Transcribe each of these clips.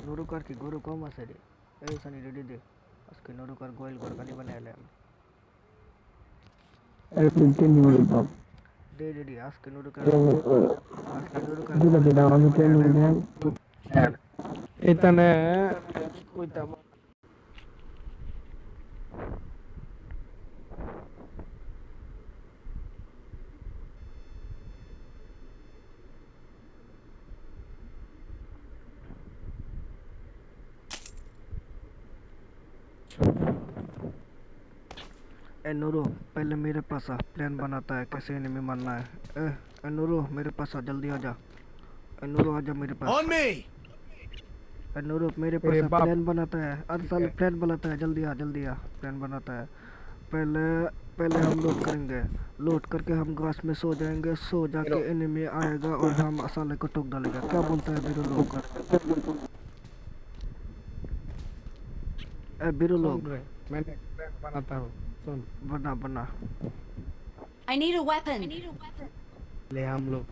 নুরুকার কি গরু কম আছে রে? এই সানি রেডি দে। আজকে নুরুকার গোয়াল গরকানি বানাইলাম। দে রেডি আজকে নুরুকার গোয়াল গরকানি বানাইলাম। এখানে কইতাম ए नूरू पहले मेरे पास आ प्लान बनाता है कैसे एनिमी मारना है। ए नूरू मेरे पास आ जल्दी आ जा। ए नूरू आ जा मेरे पास। On me! ए नूरू मेरे पास अरे आ बाप प्लान बनाता है अरे साले प्लान बनाता है जल्दी आ प्लान बनाता है। पहले पहले हम लूट करेंगे। लूट करके हम घास में सो जाएंगे सो जाके एनिमी आएगा और हम साले को ठोक डालेगा क्या बोलता है बीरू लोग। ए बीरू सुन लोग रे मैं एक प्लान बनाता हूँ सुन बना बना। I need a weapon. ले हम लोग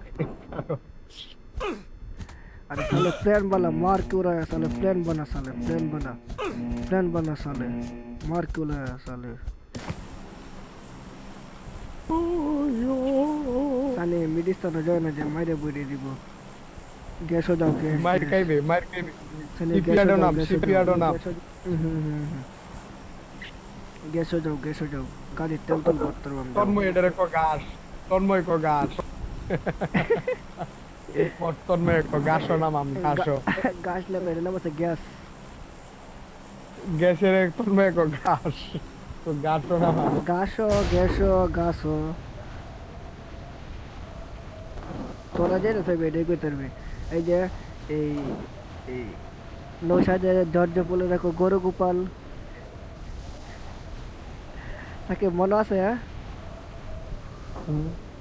अरे साले प्लान वाला मार क्यों रहा है साले प्लान बना साले मार क्यों रहा है साले साले मिडिस्तान जाए ना जाए मारे बुरी दिबो गैस हो जाओ गैस मार खाइबे साले सीपीआर नाम गैस हो जाओ गाड़ी तेल तो बहुत तरह तन्मय को घास तन्मय को घासो नाम घासो गास ले मेरे नाम से गैस गैसेर एक तन्मय को घास तो घासो नाम गासो তোরা যে সব এটাই কইতে পারবি এই যে এই নৌসাদে জর্জ বলে রাখো গরু গোপাল তাকে মনে আছে হ্যাঁ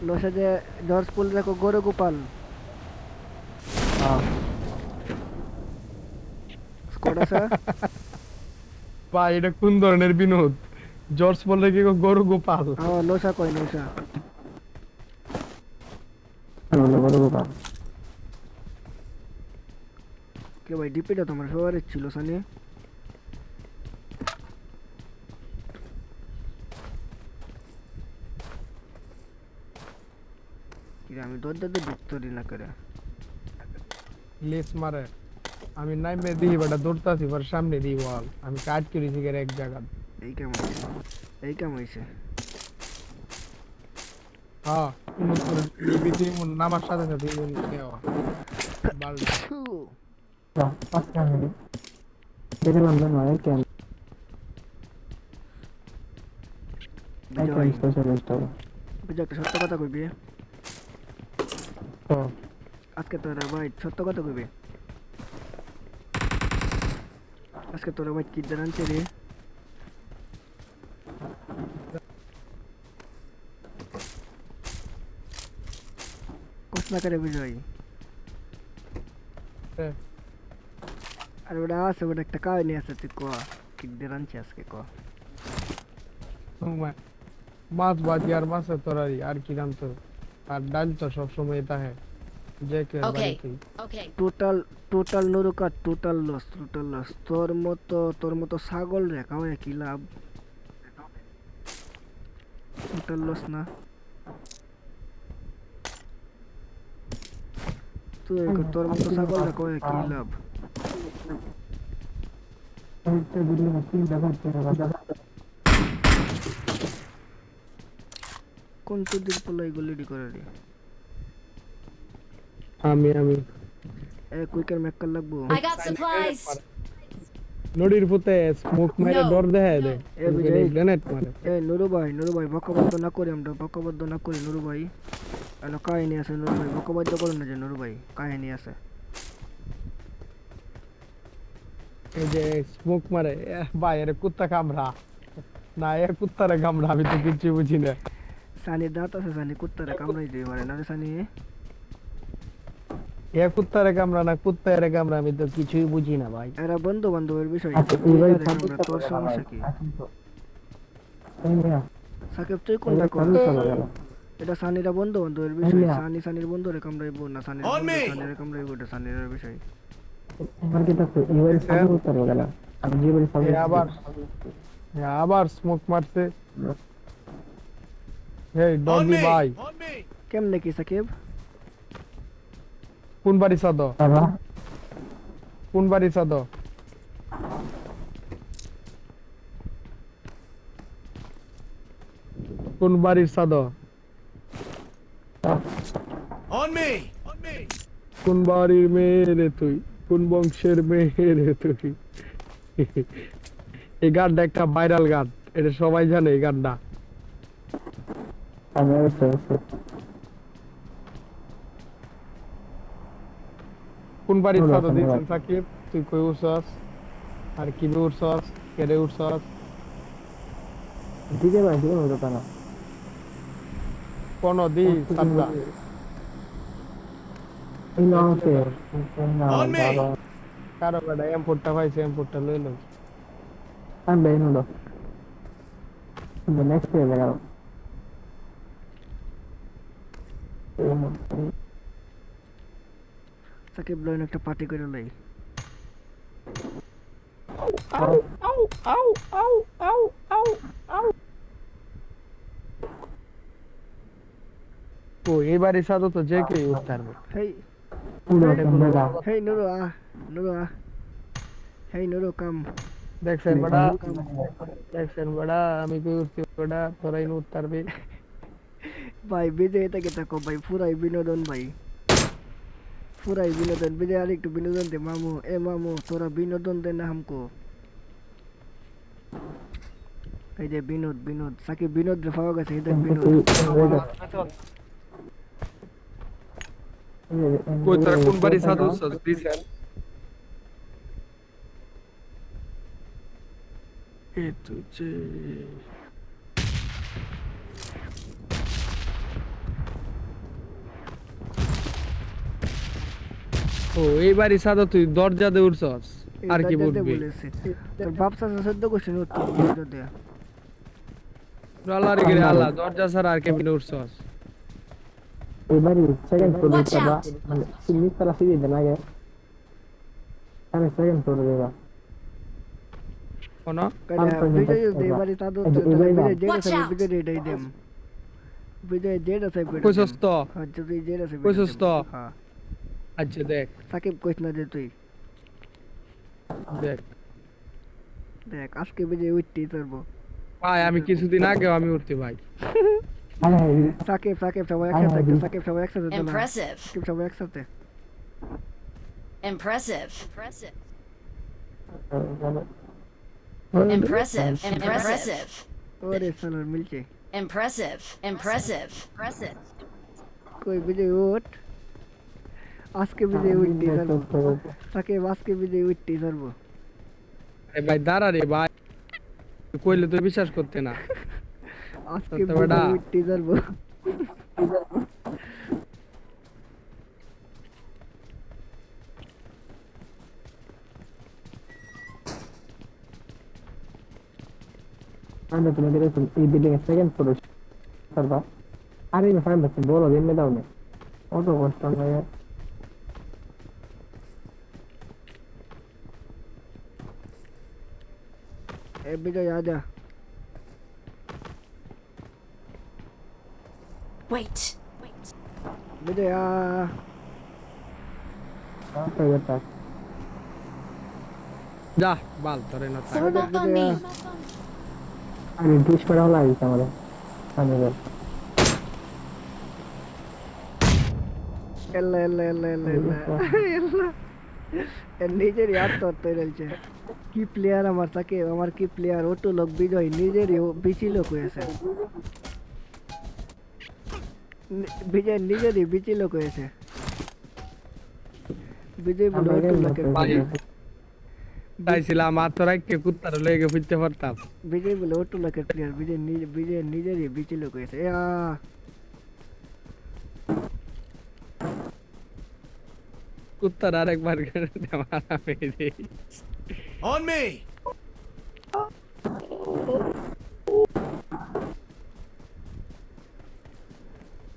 নৌসাদে জর্জ বলে রাখো গরু গোপাল স্কোয়াড আছে ভাই এটা কোন ধরনের বিনোদ জর্জ বলে কি গরু গোপাল নৌসা কই নৌসা কে ভাই ডিপিটা তোমার ফেভারিট ছিল সানি কি আমি দরজাতে ঢুকতে না করে লেস মারে আমি নাইমে দিই বড় দৌড়তাছি পর সামনে দিই ওয়াল আমি কাট করেছি গের এক জায়গা এই কাম হইছে হ্যাঁ লিবিক নামার সাথে সাথে নেওয়া বাল পাঁচটা মিনিট দেখলাম না নয় কেন বিজয় সত্য কথা কইবি আজকে তোরা ভাই সত্য কথা কইবি আজকে তোরা ভাই কি জানাচ্ছে রে कुछ ना करे बिजय अरे बड़ा से बड़ा टका नहीं आसे तू को कि देरन चेस के को মাছ বাজি আর মাছের তরকারি আর কি নাম তো আর ডাল তো সব সময় এটা है যে কে Okay. টোটাল নুরুকা টোটাল লস তোর মতো ছাগল রে খাওয়া কি লাভ টোটাল লস না তুই তোর মতো ছাগল রে খাওয়া কি লাভ কোন চুদির পোলাই গুলি করে রে আমি এ কুইকার মেকার লাগবো I got supplies. নড়ির পুতে স্মোক মারে ডর দেয় দে এ বিজয় গ্রেনেড মারে এ নুরু ভাই বকবদ্ধ না করি আমরা বকবদ্ধ না করি নুরু ভাই এনো কাহিনী আছে নুরু ভাই বকবদ্ধ করুন না যে নুরু ভাই কাহিনী আছে এই যে স্মোক মারে ভাই আরে কুত্তা কামড়া না এ কুত্তারে কামড়া আমি তো কিছু বুঝি না সানি দাঁত আছে সানি কুত্তারে কামড়াই দিই পারে না রে সানি এ কুত্তারে কামড়া না কুত্তারে কামড়া আমি তো কিছুই বুঝি না ভাই এরা বন্ধু বান্ধবের বিষয় আমরা তোর সমস্যা কি সাকিব তুই কোনটা কর এটা সানিরা বন্ধু বান্ধবের বিষয় সানির বন্ধুরে কামড়াইবো না সানির কামড়াইবো এটা সানির বিষয় এবার কি তো ইউএল সামনে উত্তর গেল আমি জীবন এ সামনে আবার স্মোক মারছে এই ডগি ভাই কেমনে কি সাকিব? কোন বাড়ি সাদ বাবা কোন বাড়ি সাদ কোন বাড়ির সাদ কোন বাড়ির মেয়ে রে তুই কোন বংশের মেয়ে রে তুই এই গানটা একটা ভাইরাল গান এটা সবাই জানে এই গানটা আমি কোন বাড়ির সাদ দিচ্ছেন সাকিব তুই কই উঠছস আর কি উঠছস কেড়ে উঠছস দিকে ভাই দিকে হতো না কোন দি সাদা এই নামতে না বাবা কারো বেটা এমপোর্টটা পাইছে এমপোর্টটা লই লই আমি বের হলো নেক্সট ইয়ার গেল সাকিব লইন একটা পার্টি করে লই। আউ আউ আউ আউ আউ আউ আউ ও এবারে সাদো তো যে কে উঠতে পারবে হেই পুরো বন্ধা হেই নুরু আ হেই নুরু কাম দেখছেন বড়া আমি কই উঠছি বড়া তোরাই উঠতে পারবি ভাই বিজয় থেকে থাকো ভাই পুরাই বিনোদন ভাই পুরাই বিনোদন বিজয় আর একটু বিনোদন দে মামু এ মামু তোরা বিনোদন দে না हमको এই যে বিনোদ সাকিব বিনোদ রে পাওয়া গেছে এটা বিনোদ কই তোরা কোন বাড়ি সাদো দিছেন এ তুই ও এই বাড়ি সাদা তুই দরজা দিয়ে উঠছস আর কি বলবি তোর বাপ চাচা 14 কোশ্চেন উত্তর দে আল্লাহর গিরে আল্লাহ দরজা ছাড়া আর কেমনে উঠছস এবারে সেকেন্ড ফ্লোর Watch করবা out! মানে সিমিস তারা সিগি দেন আগে আমি সেকেন্ড ফ্লোরে দেবা কোন বিজয় দে বাড়ি তাদো বিজয় জেড আছে বিজয় এটাই দেম বিজয় জেড আছে কইছস তো হ্যাঁ যদি জেড আছে কইছস তো হ্যাঁ আচ্ছা দেখ সাকিব কইছ না যে তুই দেখ আজকে বিজয় উঠতে পারবো ভাই আমি কিছুদিন আগে আমি উঠতে ভাই সাকিব সবাই একসাথে সাকিব সবাই একসাথে দাও না Impressive. সাকিব সবাই একসাথে Impressive. Impressive. ওরে সালার মিলছে Impressive. কই বিজয় উঠ আজকে বিজয় উঠতে পারবো সাকিব আজকে বিজয় উঠতে পারবো আরে ভাই দাঁড়া রে ভাই কইলে তো বিশ্বাস করতে না আজকে বিজয় উঠতে পারবো আমি তোমাদের এই বিল্ডিং এর সেকেন্ড ফ্লোরে করবা আরে আমি ফাইন বলছি বলো দিন দাও না অত কষ্ট নয় এ বিজয় আজা Wait. বিজয় যা বাল তোরে না থাক Form up on me. আমি ডিশ করা হলো আইছে আমাদের আমাদের নিজের ইয়ার তো তৈরি কি প্লেয়ার আমার তাকে আমার কি প্লেয়ার ওটো লোক বিজয় নিজেরই বিচি লোক হয়েছে বিজয় নিজেরই বিচি লোক হয়েছে বিজয় বলে ওটো লোকের তাইছিলাম মাত্র রাখকে কুত্তার লেগে ফিরতে পারতাম বিজয় বলে ওটো লোকের প্লেয়ার বিজয় নিজেরই বিচি লোক হয়েছে কুত্তার আরেকবার মারা মেরে On me!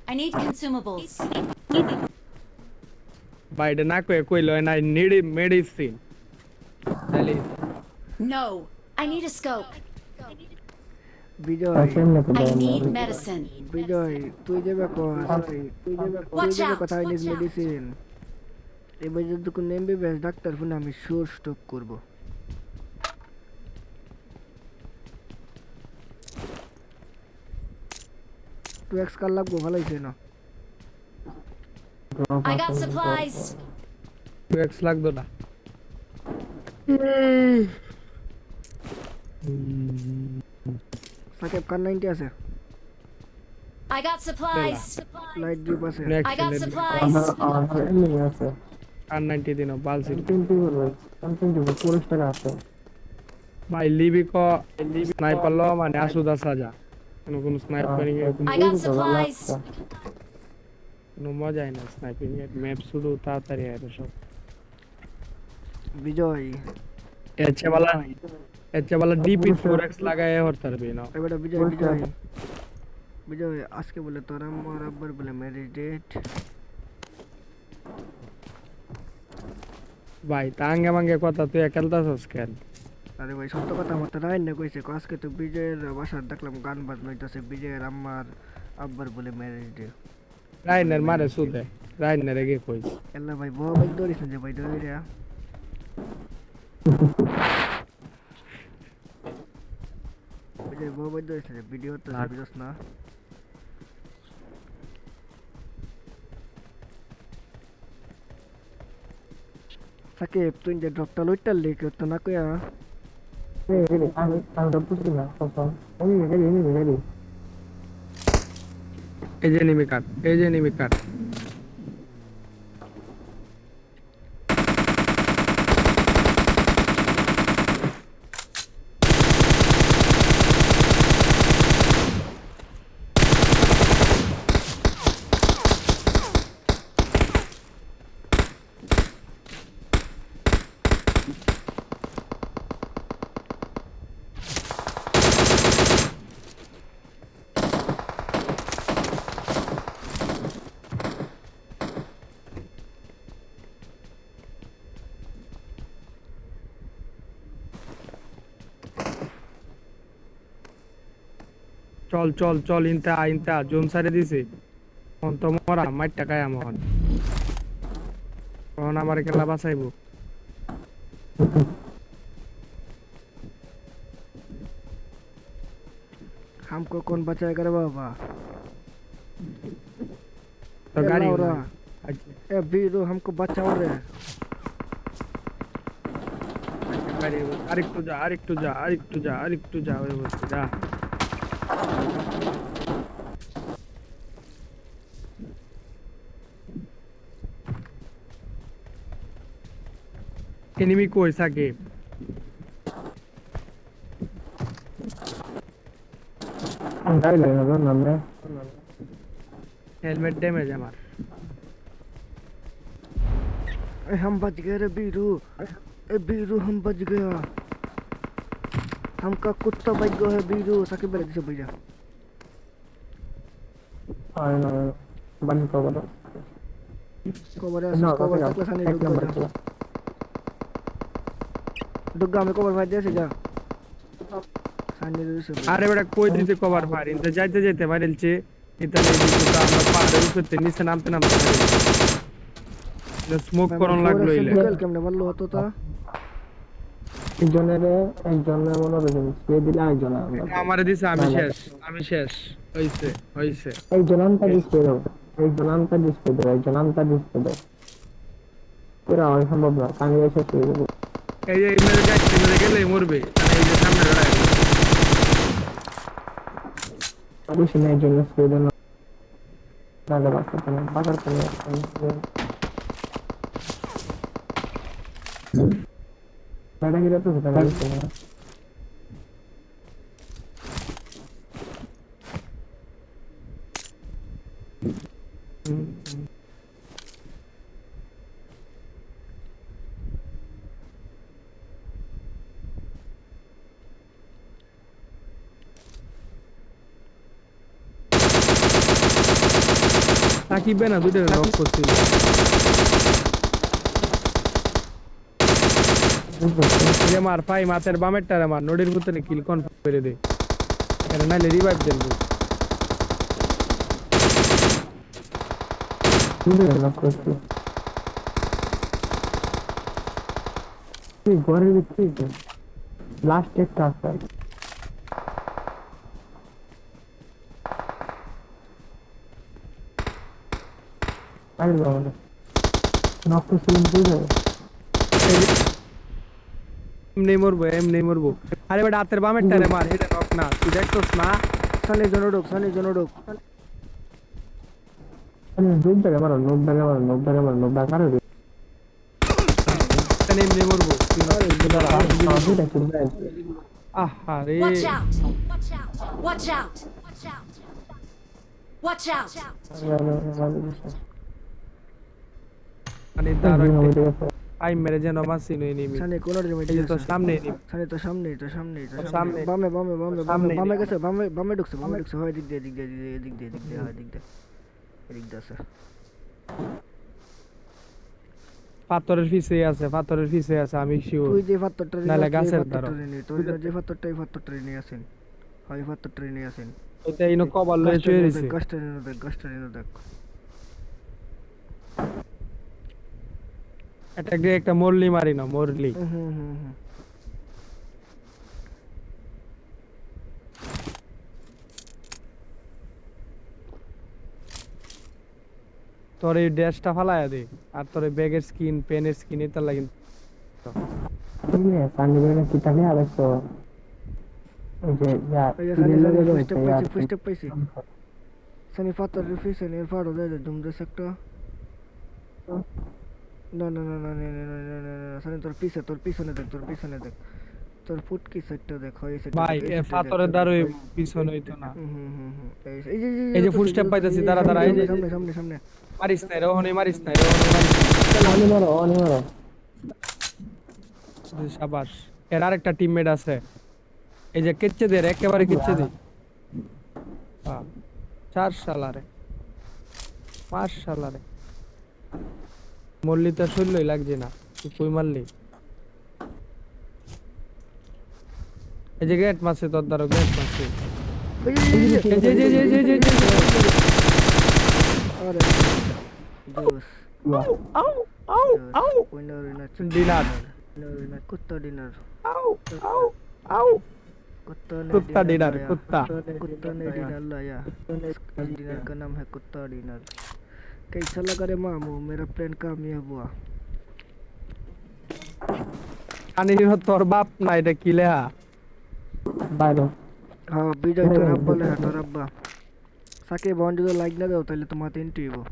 I need consumables. ভাই এটা না কইলো না নিড মেডিসিন তাহলে No. I need a scope. বিজয় কেমনে তো I দেয় না need medicine. বিজয় তুই যাবে তুই Watch যাবে out. কোথায় নিস মেডিসিন এবার যদি কোনো এমবিবিএস ডাক্তার ফোনে আমি শিওর স্টপ করব তুই এক্স কার লাগবো ভালো হয়েছে না I got supplies. 2x লাগতো না সাকিব কার 90 আছে I got supplies. Light drip আছে I got supplies. আমার এমনি আছে আর 90 দিনও বালছি 20 বলবো 20 40 টাকা আছে ভাই লিবিক স্নাইপার লো মানে আসুদা সাজা কোন স্নাইপারিং এর I got supplies. কোনো মজাই না স্নাইপিং এর ম্যাপ শুরু তাড়াতাড়ি হয় সব বিজয় এচ্ছে वाला ডিপি 4x লাগায় হরতার বে না এবারে বিজয় আজকে বলে তোর আমার আব্বার বলে ম্যারেজ ডেট ভাই তাঙ্গে মাঙ্গে কথা তুই একালতাছস কেন আরে ভাই সত্য কথা আমার তো রাইন না কইছে আজকে তো বিজয়ের বাসার দেখলাম গান বাজনাইতেছে বিজয়ের আমার আব্বার বলে ম্যারেজ ডে রাইনার মারে সুদে রাইনার গে কইস এল্লা ভাই বউ ভাই দৌড়িস না যে ভাই দৌড়ি রে বিজয় বউ ভাই দৌড়িস না যে ভিডিও তো ভিডিওস না সাকিব তুই যে ড্রপটা লইটার লিখ তো না কইয়া আমি বুঝলি না কখন আমি রেডি এই যে নিমি কাট চল ইনতা জোন সারে দিছে কোন তো মরা মাইট টাকায় আমন কোন আমার কেলা বাঁচাইবো हमको कौन बचाएगा रे बाबा তো গাড়ি लाउरा, ए बीरो हमको बचाओ रे গাড়ি আরেকটু যা ওই বসে যা এনিমি কই সাকিব গাড়ি লাগে না নামে हेलमेट डैमेज है हमार हम बच गए रे बीरू ए बीरू हम बच गया हमका कुत्ता बच गया है बीरू साकिब बेरे से भैया आई नो बंद करो कवर तक सानी दुग्गा में कवर भाई जैसे जा सानी से अरे बेटा कोई दिसे कवर फायर इनते जाते मारिलছে इतने दिसो আমরা পাহাড়ের উপরে নিচে নামতে না স্মোক করন লাগলো ইলে কেমনে বললো হতো তো একজনের মনে হবে স্প্রে দিলে একজন আমারে দিছে আমি শেষ হইছে একজন আনতা ডিসপ্লে দাও পুরো আর সম্ভব না কানে এসে শুয়ে যাবে এই যে মেরে গেলে মরবে এই যে সামনে দাঁড়ায় অবশ্যই না একজন স্প্রে দেন না বাজার করে ম্যাডাম এর তো সেটা লাগছে না সাকিব না দুইটা নক করছিল এই যে মার ফাই মাছের বামেরটারে মার নদীর ভিতরে কিল কনফার্ম করে দে এর নাইলে রিভাইভ দেন বল বুঝে গেলাম করছি তুই ঘরের ভিতরে লাস্ট একটা আছে আরে বাবা নষ্ট ছিলাম বুঝে এমনি মরবো আরে বেটা হাতের বামেরটারে মার এটা নক না তুই দেখছস না সানি জন ঢোক আমি ডুব জায়গা মারো নোব জায়গা মারো এমনি মরবো তুই না দুইটা চলবে আহারে Watch out! Watch out! Watch out! মানে দাঁড়া আই মেরে যেন মাসি নই নিমি সানি কোনার জমি এই যে তোর সামনে নিমি সানি তো সামনে সামনে। বামে গেছে বামে ঢুকছে হয় দিক দিয়ে আছে পাথরের পিছে আছে আমি শিওর তুই যে পাথরটা নালে গাছের দ্বারা তুই যে পাথরটা এই পাথরটা নিয়ে আসেন হয় পাথরটা নিয়ে আসেন এটা ইনো কভার লয়ে চুয়ে দিছে গাছটা নিয়ে দেখ একটা মরলি মারি না মরলি হুম তোর এই ড্রেসটা ফালায়া দে আর তোর এই ব্যাগের স্কিন পেনের স্কিন এটা লাগি তুমি পানি বেরোনো কি তাহলে আবেছো ওই যে যা ফুস্টেপ পাইছি সানি পাথরের পিছে নিয়ে ফাড়ো দেয় জমদে একটা না সানি তোর পিছনে দেখ তোর ফুটকি সেটটা দেখ হয় সেট ভাই এ পাথরের দ্বারা পিছনে হইতো না হুম এই যে ফুল স্টেপ পাইতাছি দাঁড়া এই যে সামনে মারিস না রোহনি মারিস না অনি মারো শাবাশ এর আরেকটা টিমমেট আছে এই যে কেচে দে রে একেবারে কেচে দে হ্যাঁ চার শালারে পাঁচ শালারে মল্লি তো শুনলই লাগছে না তুই কই মারলি এই যে গেট মারছে তোর দ্বারা গেট মারছে আরে জোস উইনার ডিনার कुत्ता डिनर कुत्ता डिनर कुत्ता ने डिनर लाया डिनर का नाम है कुत्ता डिनर कैसा लगा रे मामू मेरा प्लान कामयाब हुआ আনি তোর বাপ না এটা কি লেহা বাইরে हाँ বিজয় তোর আব্বা লেহা তোর আব্বা সাকিব বন্ধ যদি লাইক না দাও তাহলে তোমার এন্ট্রি হইব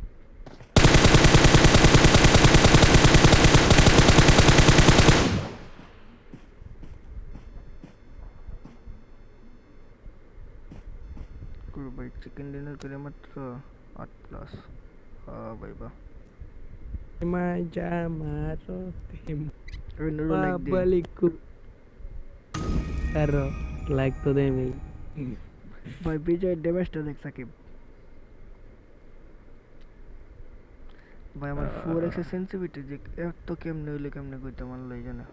भाई चिकन डिनर करे मात्र 8+ हाँ भाई बा maja maro tim like baliku ero like to them भाई विजय डैमेजটা দেখ সাকিব ভাই আমার 4x সেনসিটিভিটি যে এত কেমনে হইলো কেমনে কইতে মানলো এই জানা